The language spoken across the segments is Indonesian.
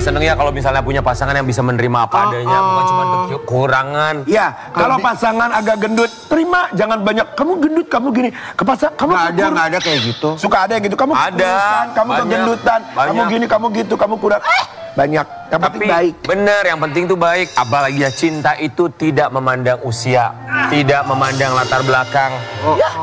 seneng ya kalau misalnya punya pasangan yang bisa menerima apa adanya, bukan cuma kekurangan. Iya, kalau pasangan agak gendut, terima, jangan banyak. Kamu gendut, kamu gini. Kamu nggak ada kayak gitu. Suka ada yang gitu. Kamu kurusan, kamu kegendutan, kamu gini, kamu gitu, kamu kurang. Banyak. Yang penting baik. Bener, yang penting tuh baik. Apalagi ya cinta itu tidak memandang usia, tidak memandang latar belakang.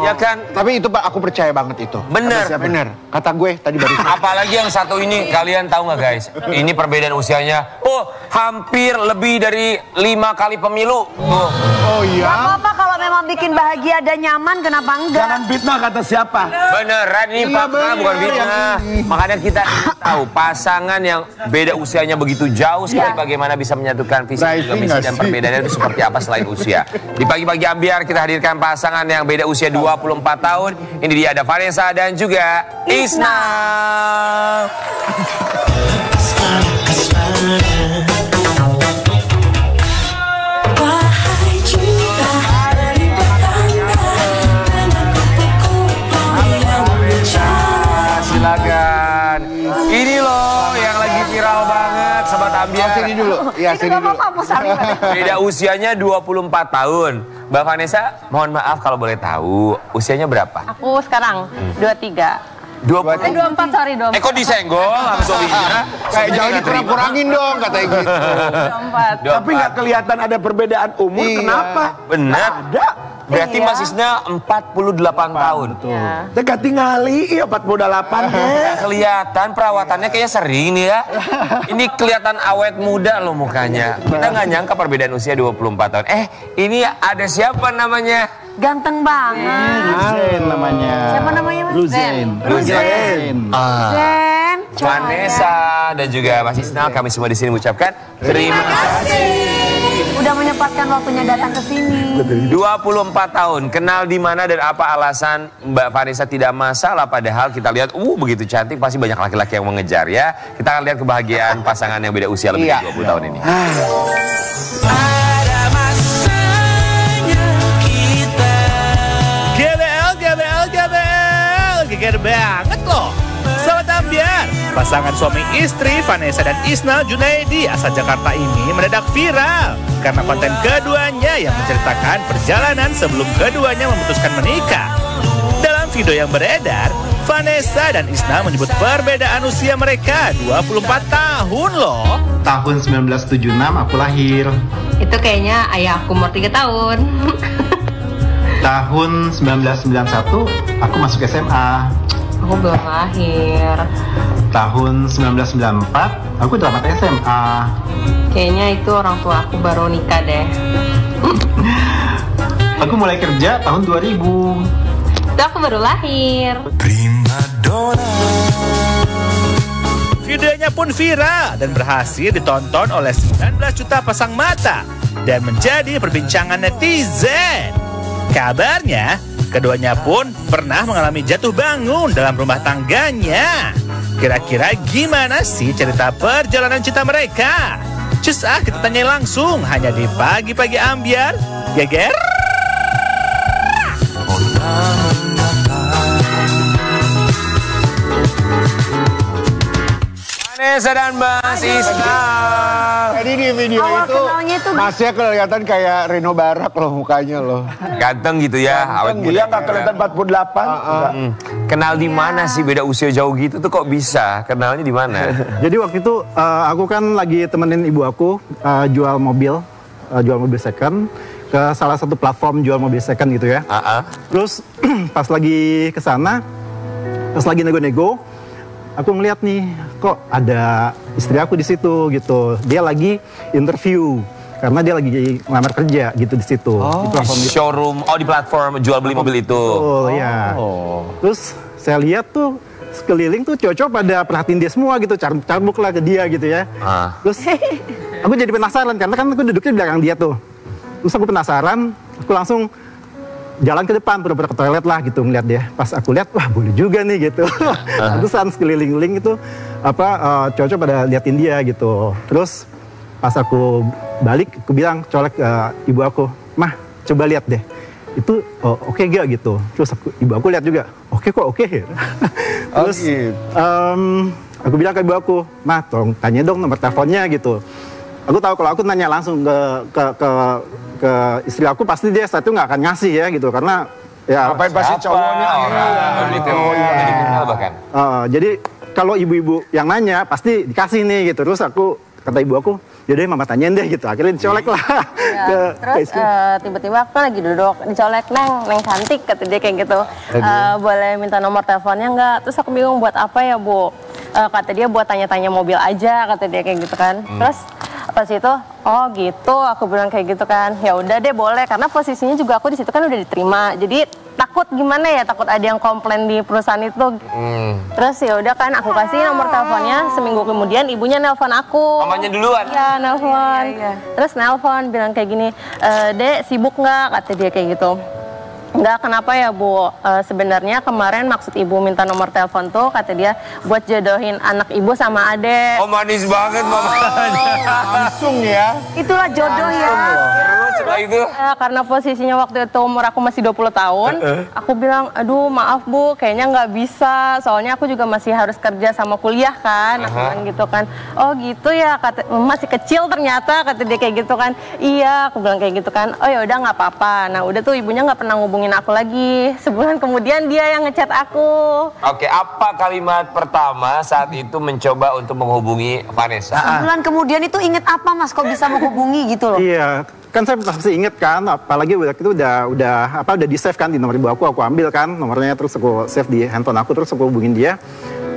Ya kan? Tapi itu Pak, aku percaya banget itu. Bener. Bener. Kata gue tadi baru. Apalagi yang satu ini, kalian tahu nggak guys? Ini perbedaan usianya. Hampir lebih dari 5 kali pemilu. Oh iya. Gak apa-apa kalau memang bikin bahagia dan nyaman, kenapa enggak? Jangan fitnah kata siapa? Beneran ini fakta, bukan fitnah. Makanya kita tahu pasangan yang beda usianya begitu jauh sekali, bagaimana bisa menyatukan visi juga misi dan perbedaannya itu seperti apa selain usia. Di pagi-pagi ambiar kita hadirkan pasangan yang beda usia 24 tahun. Ini dia ada Vanessa dan juga Isna. Silakan. Ini loh yang lagi viral banget, Sobat Ambiar. Sini dulu. Ya, sini dulu. Beda usianya 24 tahun. Mbak Vanessa, mohon maaf kalau boleh tahu, usianya berapa? Aku sekarang 23. 24, sorry, 24. Kok disenggol langsung ya? Kayak jangan dikurang-kurangin dong, katanya gitu. 24. Tapi nggak kelihatan ada perbedaan umur, kenapa? Benar. Ada. Berarti Mas Isna 48 tahun. Kita tingali, 48 deh. Kelihatan perawatannya kayaknya sering nih ya. Ini kelihatan awet muda loh mukanya. Kita nggak nyangka perbedaan usia 24 tahun. Ini ada siapa namanya? Ganteng banget. Ruzen namanya. Siapa namanya Mas? Ruzen. Zen. Vanessa dan juga Mas Isna, kami semua di sini mengucapkan terima kasih. Udah menyempatkan waktunya datang ke sini. 24 tahun, kenal di mana dan apa alasan Mbak Vanessa tidak masalah, padahal kita lihat begitu cantik, pasti banyak laki-laki yang mengejar ya. Kita akan lihat kebahagiaan pasangan yang beda usia lebih dari 20 tahun ini. Ada masanya kita. GBL, geger banget loh. Selamat ambiar. Pasangan suami istri Vanessa dan Isna Junaidi asal Jakarta ini mendadak viral karena konten keduanya yang menceritakan perjalanan sebelum keduanya memutuskan menikah. Dalam video yang beredar, Vanessa dan Isna menyebut perbedaan usia mereka 24 tahun loh. Tahun 1976 aku lahir. Itu kayaknya ayah aku umur 3 tahun. Tahun 1991 aku masuk SMA. Aku belum lahir. Tahun 1994 aku tamat SMA. Kayaknya itu orang tua aku baru nikah deh. Aku mulai kerja tahun 2000. Itu aku baru lahir. Videonya pun viral dan berhasil ditonton oleh 19 juta pasang mata dan menjadi perbincangan netizen. Kabarnya, keduanya pun pernah mengalami jatuh bangun dalam rumah tangganya. Kira-kira gimana sih cerita perjalanan cinta mereka? Cus kita tanya langsung hanya di Pagi-Pagi Ambiar. Geger. Vanessa dan Mas Isna. Jadi di video itu Masnya kelihatan kayak Reno Barak loh mukanya loh. Ganteng gitu ya, awet muda. Dia nggak kelihatan 48. Kenal di mana sih beda usia jauh gitu tuh kok bisa? Kenalnya di mana? Jadi waktu itu aku kan lagi temenin ibu aku jual mobil second ke salah satu platform jual mobil second gitu ya. Terus pas lagi ke sana, pas lagi nego-nego, aku ngeliat nih kok ada istri aku di situ gitu. Dia lagi interview karena dia lagi ngelamar kerja gitu di situ. Di platform showroom, di platform jual beli mobil itu. Oh ya. Terus saya lihat tuh sekeliling tuh cowok pada perhatiin dia semua gitu, carbuk lah ke dia gitu ya. Terus aku jadi penasaran karena kan aku duduknya di belakang dia tuh. Terus aku penasaran, aku langsung jalan ke depan, pura-pura ke toilet lah gitu ngeliat dia. Pas aku lihat, wah boleh juga nih gitu. Terusan sekeliling itu cowok pada liatin dia gitu. Terus pas aku balik, aku bilang colek ibu aku, mah coba lihat deh. Itu oke gak gitu. Terus ibu aku lihat juga, oke kok oke. Terus aku Aku bilang ke ibu aku, "Ma, tolong tanya dong nomor teleponnya," gitu. Aku tahu kalau aku nanya langsung ke istri aku, pasti dia saat itu nggak akan ngasih ya gitu, karena ya Ngapain pasti cowoknya dikenal bahkan. jadi kalau ibu-ibu yang nanya pasti dikasih nih gitu. Terus kata ibu aku, yaudah mama tanyain deh gitu. Akhirnya dicolek lah. Terus tiba-tiba aku lagi duduk dicolek, Neng cantik, kata dia kayak gitu. Boleh minta nomor teleponnya nggak? Terus aku bingung buat apa ya Bu? Kata dia buat tanya-tanya mobil aja, kata dia kayak gitu kan. Terus pas itu, oh gitu, aku bilang kayak gitu kan. Ya udah deh boleh, karena posisinya juga aku di situ kan udah diterima. Jadi takut gimana ya, takut ada yang komplain di perusahaan itu. Terus ya udah kan, aku kasih nomor teleponnya. Seminggu kemudian ibunya nelpon aku. Mamanya duluan? Iya, nelpon. Terus nelpon bilang kayak gini, Dek sibuk nggak? Kata dia kayak gitu. Enggak, kenapa ya Bu? Sebenarnya kemarin maksud ibu minta nomor telepon tuh, kata dia buat jodohin anak ibu sama adek. Oh manis banget mamanya. Langsung ya. Itulah jodoh ya. Terus setelah itu? Karena posisinya waktu itu umur aku masih 20 tahun, aku bilang, aduh maaf Bu, kayaknya nggak bisa. Soalnya aku juga masih harus kerja sama kuliah kan. Aku bilang gitu kan. Oh gitu ya, kata, masih kecil ternyata, kata dia kayak gitu kan. Iya, aku bilang kayak gitu kan. Oh ya udah nggak apa-apa. Nah udah tuh ibunya nggak pernah ngubungin aku lagi. Sebulan kemudian dia yang ngechat aku. Oke, apa kalimat pertama saat itu mencoba untuk menghubungi Vanessa? Sebulan kemudian itu inget apa Mas? Kok bisa menghubungi gitu loh? Iya, kan saya pasti inget kan, apalagi waktu itu udah di save kan di nomor ibu aku ambil kan nomornya, terus aku save di handphone aku, terus aku hubungin dia.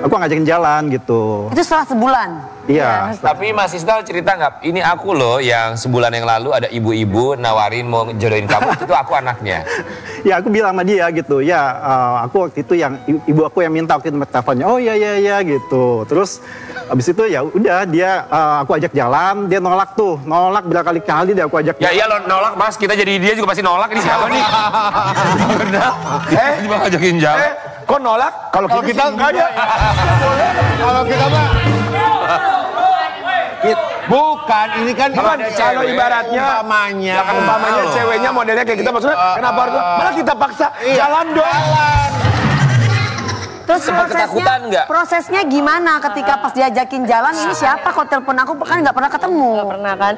Aku ngajakin jalan gitu. Itu setelah sebulan? Iya. Tapi Mas Isnal cerita nggak? Ini aku loh yang sebulan yang lalu ada ibu-ibu nawarin mau jodohin kamu, itu aku anaknya. Ya aku bilang sama dia gitu, ya aku waktu itu yang ibu aku yang minta waktu itu nomor teleponnya. Oh iya gitu. Terus abis itu ya udah dia aku ajak jalan, dia nolak berkali-kali dia aku ajak. Ya iya lo nolak Mas, kita jadi dia juga pasti nolak. Ini siapa nih? Juga ngajakin jalan. Kok nolak? Kalau kita enggak ya. Kalau kita mah bukan, ini kan kalau ibaratnya umpamanya ceweknya modelnya kayak kita, maksudnya kenapa harus malah kita paksa jalan dong. Terus Sempat ketakutan nggak? prosesnya gimana ketika pas diajakin jalan, ini siapa kok telepon aku, kan nggak pernah ketemu. Nggak pernah kan.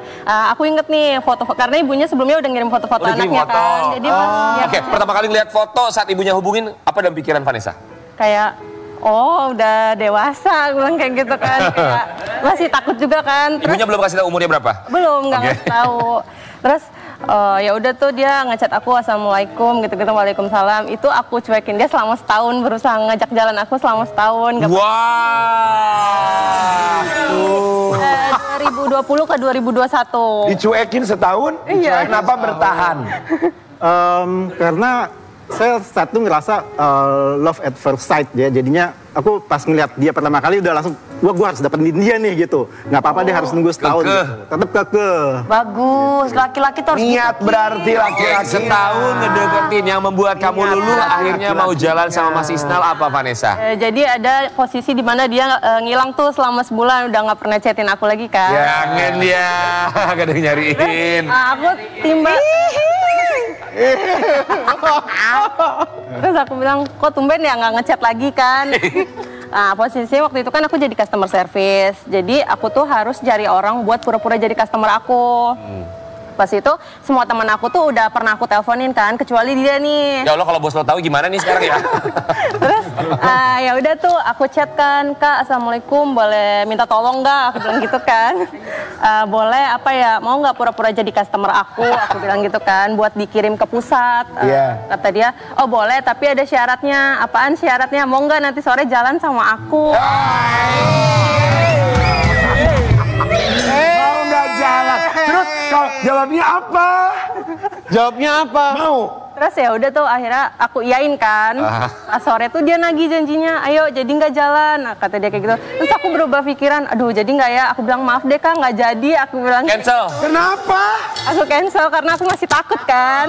Aku inget nih foto, karena ibunya sebelumnya udah ngirim foto-foto anaknya kan. Jadi Oke, pertama kali lihat foto saat ibunya hubungin, apa dalam pikiran Vanessa? kayak, oh udah dewasa, aku bilang kayak gitu kan. Kayak, masih takut juga kan. Terus, Ibunya belum kasih tahu umurnya berapa? belum, nggak ngasih tahu. Terus ya udah tuh dia ngechat aku assalamualaikum gitu-gitu, waalaikumsalam. Itu aku cuekin dia selama setahun, berusaha ngajak jalan aku selama setahun. Wah. 2020 ke 2021. Dicuekin setahun? Iya. Kenapa bertahan? Karena saya saat itu ngerasa love at first sight ya, jadinya aku pas ngeliat dia pertama kali udah langsung gua harus dapetin dia nih gitu. Nggak apa-apa deh harus nunggu setahun gitu. Tetap kekeh. Bagus, laki-laki tuh harus Niat berarti laki-laki Setahun ngedeketin, yang membuat kamu luluh akhirnya mau jalan sama Mas Isnal apa Vanessa? Jadi ada posisi di mana dia ngilang tuh selama sebulan, udah nggak pernah chatin aku lagi kan. Jangan dia, kadang nyariin. Aku timbang. Terus aku bilang, kok tumben ya nggak ngechat lagi kan? Nah, posisinya waktu itu kan aku jadi customer service. Jadi aku tuh harus cari orang buat pura-pura jadi customer aku. Pas itu semua teman aku tuh udah pernah aku teleponin kan, kecuali dia nih. Ya Allah, kalau bos lo tahu gimana nih sekarang ya? Terus ya udah tuh aku chat kan, Kak, assalamualaikum, boleh minta tolong nggak? Aku bilang gitu kan. Boleh apa ya? Mau nggak pura-pura jadi customer aku? Aku bilang gitu kan, buat dikirim ke pusat. Kata dia, oh boleh, tapi ada syaratnya. Apaan syaratnya? Mau nggak nanti sore jalan sama aku? Mau nggak jalan? Terus kalau jawabnya apa? Jawabnya apa? Mau. Terus ya udah tuh akhirnya aku iyain kan. Pas sore tuh dia nagih janjinya, ayo jadi nggak jalan. Nah, kata dia kayak gitu. Terus aku berubah pikiran, aduh jadi nggak ya? Aku bilang maaf deh Kak, nggak jadi. Aku bilang Cancel. Kenapa? aku cancel karena aku masih takut kan.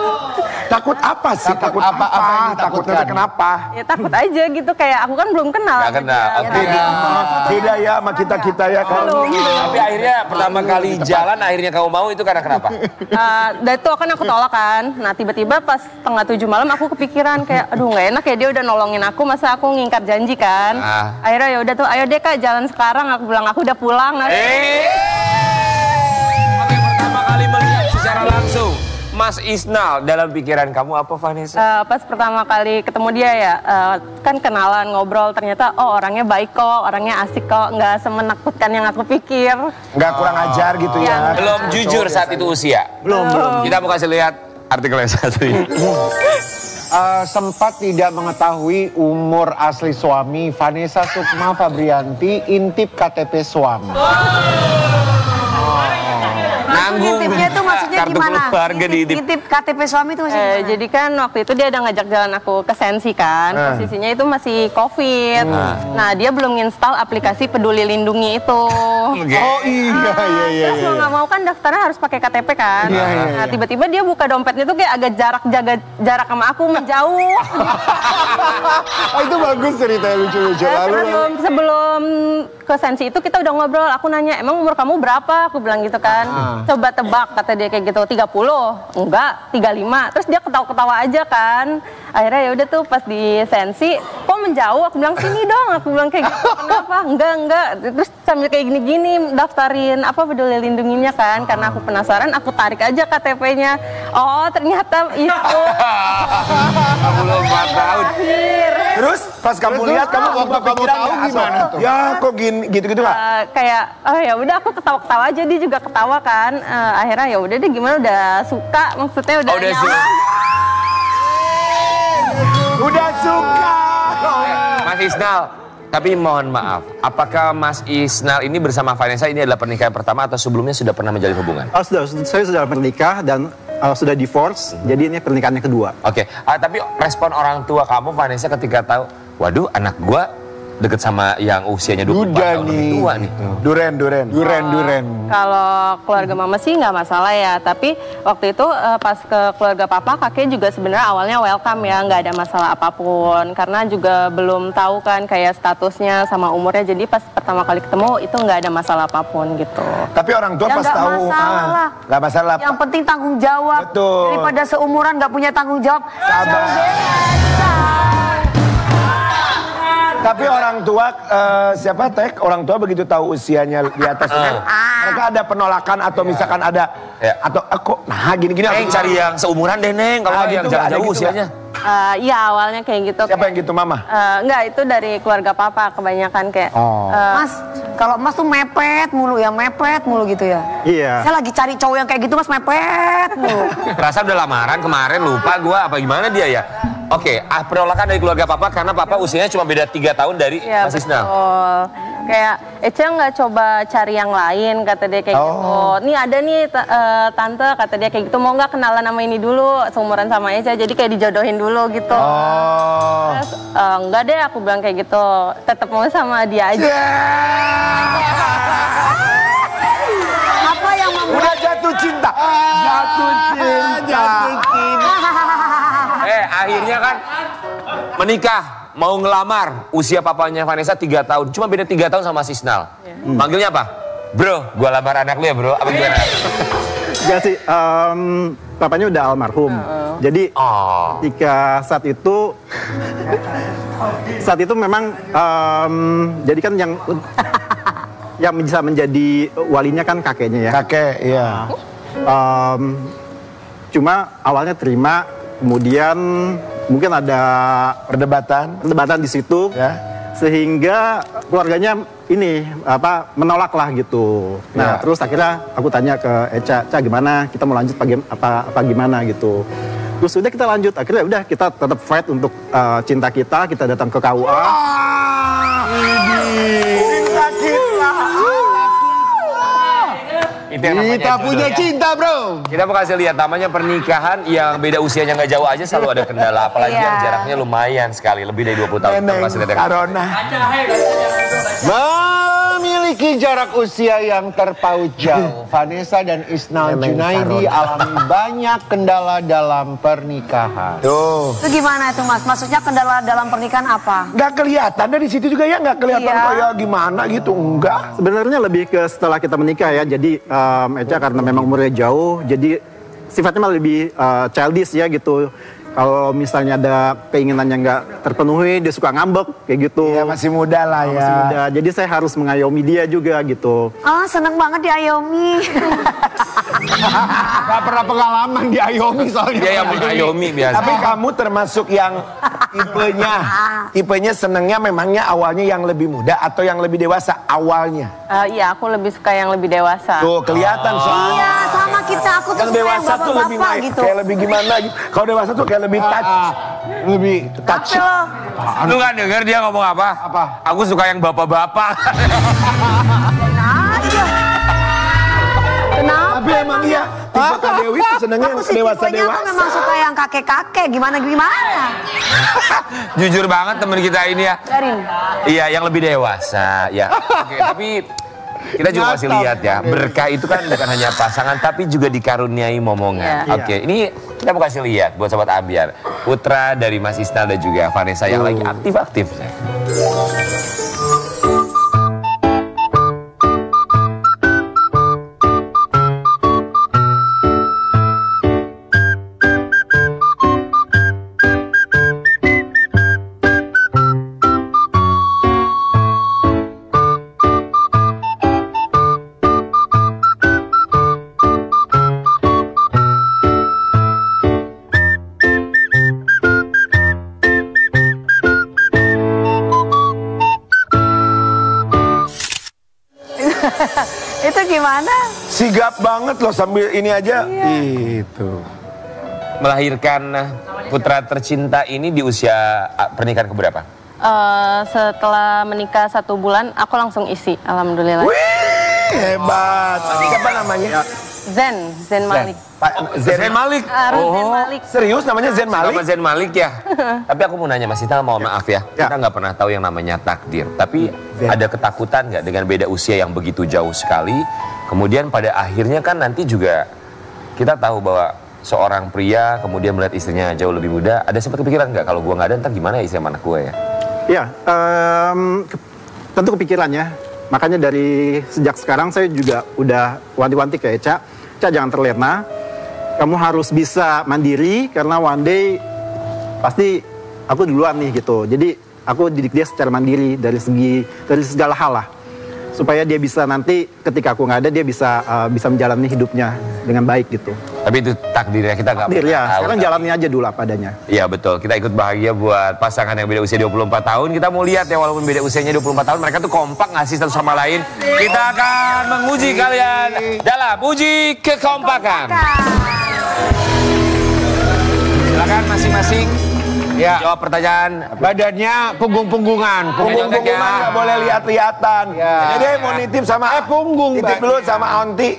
Takut apa sih? Takut apa? Yang ditakutkan? Kenapa? Ya takut aja gitu, kayak aku kan belum kenal. Nggak kenal. Oke. Beda ya sama kita ya kalau. Tapi akhirnya pertama kali jalan, akhirnya kamu mau, itu karena kenapa? Dan itu kan aku tolak kan. Nah tiba-tiba pas setengah 7 malam aku kepikiran kayak aduh nggak enak ya, dia udah nolongin aku, masa aku ngingkar janji kan. Akhirnya ya udah tuh, ayo deh Kak jalan sekarang, aku bilang aku udah pulang. Apa yang pertama kali melihat secara langsung Mas Isnal, dalam pikiran kamu apa, Vanessa? Pas pertama kali ketemu dia ya, kan kenalan, ngobrol, ternyata oh orangnya baik kok, orangnya asik kok, nggak semenakutkan yang aku pikir. Nggak kurang ajar gitu ya. Belum jujur saat itu usia? Belum. Kita mau kasih lihat artikelnya satu ini. Sempat tidak mengetahui umur asli suami, Vanessa Sukma Fabrianti intip KTP suami. Ngintipnya itu maksudnya kartu gimana? keluarga Ngintip KTP suami itu maksudnya gimana? Jadi kan waktu itu dia ada ngajak jalan aku ke Sensi kan, posisinya itu masih COVID. Nah dia belum nginstal aplikasi Peduli Lindungi itu. Oh iya. Terus mau nggak mau kan daftarnya harus pakai KTP kan. Nah tiba-tiba dia buka dompetnya tuh kayak agak jaga jarak sama aku, menjauh. Oh itu bagus ceritanya, lucu-lucu. Sebelum ke Sensi itu kita udah ngobrol, aku nanya emang umur kamu berapa? Aku bilang gitu kan. Coba tebak, kata dia kayak gitu, 30, enggak, 35. Terus dia ketawa-ketawa aja kan. Akhirnya ya udah tuh pas di Sensi, kok menjauh? Aku bilang sini dong, aku bilang kayak gitu. Kenapa? Enggak. Terus sambil kayak gini-gini daftarin apa Peduli Lindunginya kan, karena aku penasaran, aku tarik aja KTP-nya. Oh ternyata itu. 24 tahun. Terus pas kamu lihat, kamu waktu kamu tahu gimana tuh? Ya kok gini gitu-gitu nggak? Kayak oh ya udah aku ketawa-ketawa aja, dia juga ketawa kan. Akhirnya ya udah deh, gimana udah suka, maksudnya udah nyaman. Udah suka. Mas Isnal, tapi mohon maaf, apakah Mas Isnal ini bersama Vanessa ini adalah pernikahan pertama atau sebelumnya sudah pernah menjalin hubungan? Oh, saya sudah menikah dan sudah divorce, jadi ini pernikahan yang kedua. Oke, tapi respon orang tua kamu, Vanessa, ketika tahu, waduh anak gua deket sama yang usianya 24 tahun lebih tua nih. Duren. Kalau keluarga mama sih nggak masalah ya, tapi waktu itu pas ke keluarga papa, kakek juga sebenarnya awalnya welcome ya, nggak ada masalah apapun, karena juga belum tahu kan kayak statusnya sama umurnya, jadi pas pertama kali ketemu itu nggak ada masalah apapun gitu. Tapi orang tua Ya, pas nggak tahu, masalah. nggak masalah. Yang penting tanggung jawab. Betul. Daripada seumuran nggak punya tanggung jawab. Sabar. Tapi orang tua, siapa Tek? Orang tua begitu tahu usianya di atas itu, mereka ada penolakan atau misalkan ada, atau kok, nah gini-gini. Cari yang seumuran deh Neng, kalau yang jauh usianya. Iya awalnya kayak gitu. Siapa yang gitu Mama? Enggak, itu dari keluarga papa kebanyakan kayak. Mas, kalau Mas tuh mepet mulu gitu ya? Iya. Saya lagi cari cowok yang kayak gitu Mas, mepet mulu. Perasaan udah lamaran kemarin, lupa gua apa gimana dia ya. Oke, penolakan dari keluarga papa karena papa usianya cuma beda 3 tahun dari Mas Isnal. Kayak Eca nggak coba cari yang lain, kata dia kayak gitu. Nih ada nih tante, kata dia kayak gitu, mau nggak kenalan sama ini dulu, seumuran sama Eca, jadi kayak dijodohin dulu gitu. Terus enggak deh, aku bilang kayak gitu, tetap mau sama dia aja. Apa yang membuat Udah jatuh cinta. Akhirnya kan menikah, mau ngelamar, usia papanya Vanessa 3 tahun, cuma beda 3 tahun sama Mas Isnal. Manggilnya apa? Bro, gua lamar anak lu ya bro, apa gimana? Enggak sih, papanya udah almarhum. Jadi ketika saat itu memang jadi kan yang bisa menjadi walinya kan kakeknya ya. Kakek, iya. Cuma awalnya terima, kemudian mungkin ada perdebatan di situ, ya, sehingga keluarganya ini menolak lah gitu. Nah terus akhirnya aku tanya ke Eca, gimana kita mau lanjut apa gimana gitu. Terus udah kita lanjut, akhirnya udah kita tetap fight untuk cinta kita datang ke KUA. Cinta kita. Kita punya cinta bro. Kita mau kasih lihat, namanya pernikahan yang beda usianya nggak jauh aja selalu ada kendala, apalagi yang jaraknya lumayan sekali, lebih dari 20 tahun. Kita mau kasih lihat Karona. Memiliki jarak usia yang terpaut jauh, Vanessa dan Isnal Junaidi alami banyak kendala dalam pernikahan. Itu gimana itu Mas? Maksudnya kendala dalam pernikahan apa? Nggak kelihatan dari situ juga ya, nggak kelihatan kayak gimana gitu, enggak. Sebenarnya lebih ke setelah kita menikah ya, jadi Eca karena memang umurnya jauh, jadi sifatnya malah lebih childish ya gitu. Kalau misalnya ada keinginan yang nggak terpenuhi, dia suka ngambek kayak gitu. Ya masih muda lah ya. Masih muda. Jadi saya harus mengayomi dia juga gitu. Seneng banget diayomi. Gak pernah pengalaman diayomi soalnya. Dia yang mengayomi biasa. Tapi kamu termasuk yang tipenya senengnya memangnya awalnya yang lebih muda atau yang lebih dewasa awalnya? Iya, aku lebih suka yang lebih dewasa. Tuh kelihatan soalnya. Iya, sama kita. Aku tuh Yang suka yang dewasa tuh lebih bapak-bapak gitu. kayak lebih gimana gitu. Kalau dewasa tuh kayak lebih touch. Lebih Touch. Apa lo? Lu nggak denger dia ngomong apa? Apa? Aku suka yang bapak-bapak. Kenapa? Tapi emang iya, tipe Kak Dewi tuh senengnya yang Aku sih tipenya aku dewasa-dewasa. memang suka yang kakek-kakek. Gimana? Jujur banget temen kita ini ya. Garin. Iya, yang lebih dewasa. Ya. Oke, tapi kita juga masih lihat ya. Berkah itu kan bukan hanya pasangan, tapi juga dikaruniai momongan. Iya. Oke, ini kita mau kasih lihat buat sobat Ambiar. Putra dari Mas Isnal dan juga Vanessa yang lagi aktif-aktifnya. Itu gimana? Sigap banget loh sambil ini aja. Itu. Melahirkan putra tercinta ini di usia pernikahan keberapa? Setelah menikah 1 bulan, aku langsung isi. Alhamdulillah. Wih, hebat. Siapa namanya? Zen Malik. Pak Zen Malik. Zen Malik. Serius namanya Zen Malik? Nama Zen Malik ya. Tapi aku mau nanya Mas Isnal, mohon maaf ya. Kita nggak pernah tahu yang namanya takdir. Tapi ada ketakutan nggak dengan beda usia yang begitu jauh sekali? Kemudian pada akhirnya kan nanti juga kita tahu bahwa seorang pria kemudian melihat istrinya jauh lebih muda. Ada sempat kepikiran nggak kalau gua nggak ada ntar gimana ya istri sama anak gue ya? Iya, tentu kepikiran ya. Makanya dari sejak sekarang saya juga udah wanti-wanti ke Eca jangan terlena. Kamu harus bisa mandiri karena one day pasti aku duluan nih gitu. Jadi aku didik dia secara mandiri dari segala hal lah. Supaya dia bisa nanti ketika aku nggak ada dia bisa menjalani hidupnya dengan baik gitu. Tapi itu takdirnya kita nggak Takdir pernah ya, tahu. sekarang jalani aja dulu apa adanya. Iya betul, kita ikut bahagia buat pasangan yang beda usia 24 tahun. Kita mau lihat ya walaupun beda usianya 24 tahun, mereka tuh kompak ngasih satu sama lain. Kita akan menguji kalian dalam uji kekompakan. Silakan masing-masing jawab pertanyaan. Badannya punggung-punggungan. Punggung-punggungan nggak boleh lihat-lihatan. Jadi mau nitip sama punggung. Nitip dulu sama Onti.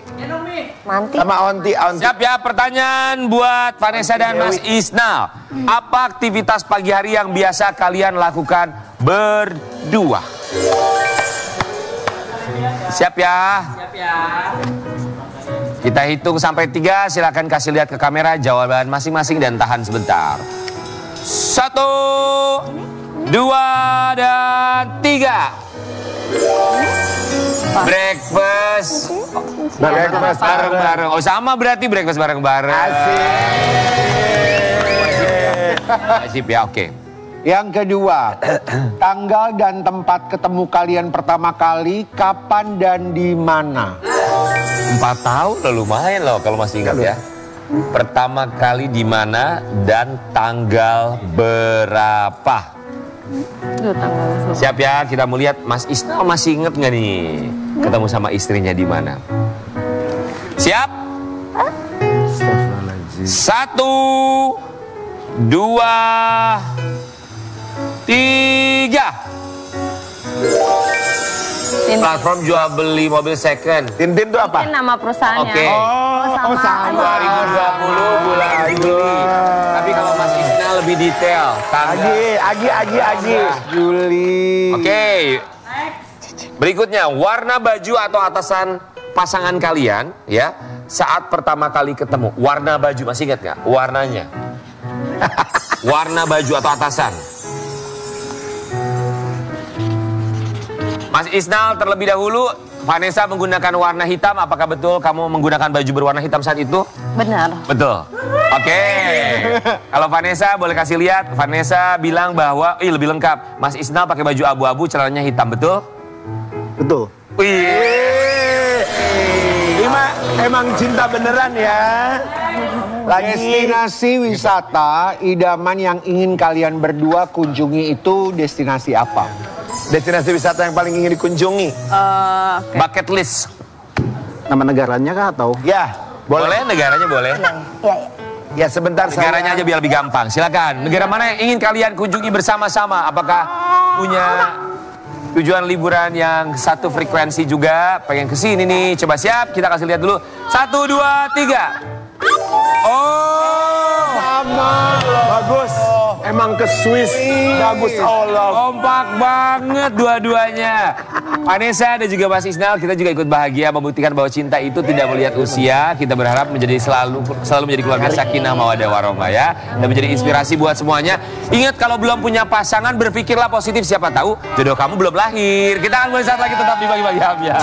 Manti. Sama Onti. Siap ya, pertanyaan buat Vanessa dan Mas Isnal. Apa aktivitas pagi hari yang biasa kalian lakukan berdua? Siap ya? Siap ya. Kita hitung sampai 3, silakan kasih lihat ke kamera jawaban masing-masing dan tahan sebentar. 1, 2, dan 3. Breakfast bareng-bareng. Oh sama berarti breakfast bareng-bareng. Asik ya, oke. Yang kedua, tanggal dan tempat ketemu kalian pertama kali, kapan dan di mana? 4 tahun loh, lumayan loh kalau masih ingat ya. Pertama kali di mana dan tanggal berapa? Siap ya, kita mau lihat Mas Isnal masih inget nggak nih ketemu sama istrinya di mana? Siap? 1, 2, 3. Platform jual beli mobil second. Tintin itu apa? Ini nama perusahaannya. Oke. Oh, sama. 2020 bulan Juli. Tapi kalau Mas Isnal lebih detail. Agi. Juli. Oke. Berikutnya, warna baju atau atasan pasangan kalian ya saat pertama kali ketemu. Warna baju masih ingat nggak? Warnanya. Warna baju atau atasan. Mas Isnal terlebih dahulu Vanessa menggunakan warna hitam, apakah betul kamu menggunakan baju berwarna hitam saat itu? Benar. Betul. Oke. Kalau Vanessa boleh kasih lihat. Vanessa bilang bahwa lebih lengkap. Mas Isnal pakai baju abu-abu, celananya hitam, betul? Betul. Wih. Emang cinta beneran ya. Destinasi wisata idaman yang ingin kalian berdua kunjungi itu destinasi apa? Destinasi wisata yang paling ingin dikunjungi. Bucket list. Nama negaranya kah atau? Ya, Boleh, negaranya boleh. ya sebentar. Negaranya aja biar lebih gampang. Silakan. Negara mana yang ingin kalian kunjungi bersama-sama? Apakah punya tujuan liburan yang satu frekuensi juga? Pengen kesini nih. Coba siap, kita kasih lihat dulu. 1, 2, 3. Oh, Sama. Bagus. Emang ke Swiss. Bagus Allah. kompak banget dua-duanya. Vanessa dan juga Mas Isnal, kita juga ikut bahagia membuktikan bahwa cinta itu tidak melihat usia. Kita berharap selalu menjadi keluarga sakinah mawaddah warahmah ya, dan menjadi inspirasi buat semuanya. Ingat, kalau belum punya pasangan, berpikirlah positif, siapa tahu jodoh kamu belum lahir. Kita akan mulai saat lagi, tetap di Bagi-Bagi Ambiar.